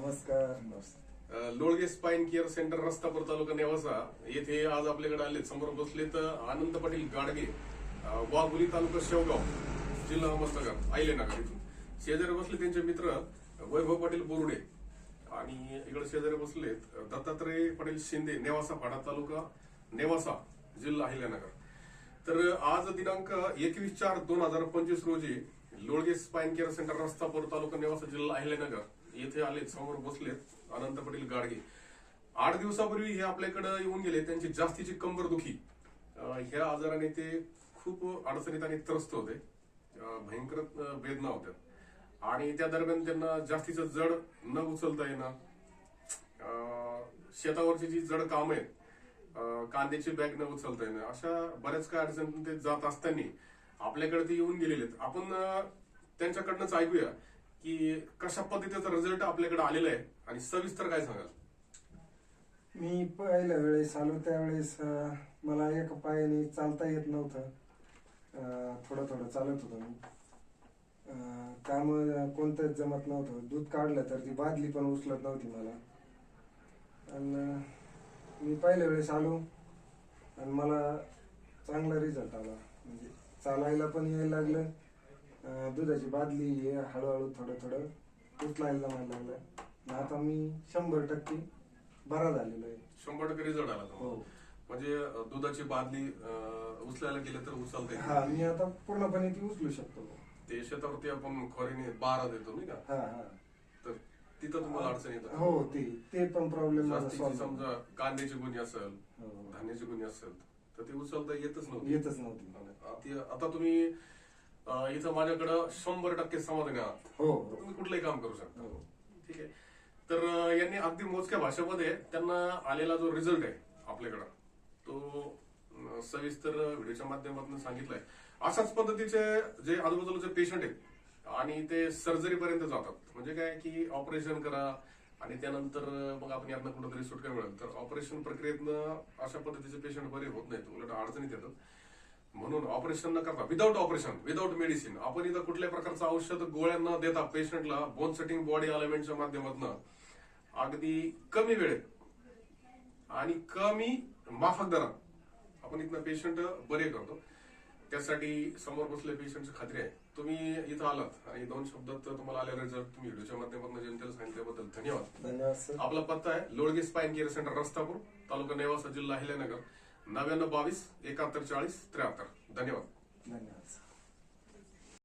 नमस्कार. Lolge spine care centre, रस्तापूर, तालुका नेवासा येथे आज आपल्याकडे आले. समोर बसलेत आनंद पाटील गाडगे, वाघोली तालुका शेवगाव, जिल्हा अहमदनगर, आयलेनगर. इथून शेजारी बसले त्यांचे मित्र वैभव पाटील बोरुडे, आणि इकडे शेजारी बसलेत दत्तात्रय पाटील शिंदे, नेवासा फाडा तालुका नेवासा, जिल्हा अहिल्यानगर. तर आज दिनांक 21/4/2025 रोजी लोळगे स्पाइन केअर सेंटर, रस्तापूर, तालुका नेवासा, जिल्हा अहिल्यानगर येथे आले. समोर बसलेत आनंद पाटील गाडगे. 8 दिवसापूर्वी हे आपल्याकडे येऊन गेले. त्यांची जास्तीची कंबरदुखी, ह्या आजाराने ते खूप अडचणीत आणि त्रस्त होते. भयंकर वेदना होत्या, आणि त्या दरम्यान त्यांना जास्तीचं जड न उचलता येणं, शेतावरची जी जड कामं आहेत, कांद्याची बॅग न उचलता येणं, अशा बऱ्याच काही अडचणीतून ते जात असताना आपल्याकडे ते येऊन गेलेले आहेत. आपण त्यांच्याकडनंच ऐकूया की कशा पद्धतीचा रिझल्ट आपल्याकडे आलेला आहे, आणि सविस्तर काय सांगाल? मी पहिल्या वेळेस आलो त्यावेळेस मला एका पायाने चालता येत नव्हतं. थोडं थोडं चालत होतो मी. काम कोणतंच जमत नव्हतं. दूध काढलं तर ती बादली पण उचलत नव्हती मला. आणि मी पहिल्या वेळेस आलो आणि मला चांगला रिझल्ट आला. म्हणजे चालायला पण यायला लागलं. दुधाची बादली हे हळूहळू थोडं थोडं उचलायला जमायला लागलं. आता मी 100% बरा झालेलो आहे. 100% रिझल्ट आला हो. म्हणजे दुधाची बादली उचलायला गेले तर उचलते. हा, मी आता पूर्णपणे ती उचलू शकतो. ते शेतावरती आपण खोरीने बारा देतो नाही का? हा हा. तर तिथं तुम्हाला अडचण येतात. हो, ते पण प्रॉब्लेम समजा कांद्याची गुन्हे असेल, हो. धान्याची गुन्हे असेल, तर ते उचलता येतच नव्हती. आता तुम्ही इथं माझ्याकडं 100% समाधानी आहात. हो. तुम्ही कुठलंही काम करू शकता. ठीक आहे. तर यांनी अगदी मोजक्या भाषेमध्ये त्यांना आलेला जो रिझल्ट आहे आपल्याकडं, तो सविस्तर व्हिडिओच्या माध्यमातून सांगितलाय. अशाच पद्धतीचे जे आजूबाजूचे पेशंट आहेत आणि ते सर्जरी पर्यंत जातात. म्हणजे काय की ऑपरेशन करा आणि त्यानंतर मग आपण यांना कुठेतरी सुटका मिळेल. तर ऑपरेशन प्रक्रियेतनं अशा पद्धतीचे पेशंट बरे होत नाहीत, उलट अडचणीत येतात. म्हणून ऑपरेशन न करता, विदाऊट मेडिसिन, आपण इथं कुठल्या प्रकारचं औषध गोळ्या न देता पेशंटला बोन सेटिंग बॉडी अलाइनमेंटच्या माध्यमातून अगदी कमी वेळेत आणि कमी माफक दरात आपण इथनं पेशंट बरे करतो. त्यासाठी समोर बसले पेशंटची खात्री आहे. तुम्ही इथं आलात आणि 2 शब्दात तुम्हाला आले रिझल्ट तुम्ही व्हिडिओच्या माध्यमातून जनतेला सांगितल्याबद्दल धन्यवाद. सर. आपला पत्ता आहे लोळगे स्पाइन केअर सेंटर, रस्तापूर, तालुका नेवासा, जिल्हा अहिल्यानगर, 9922 71 40 73. धन्यवाद.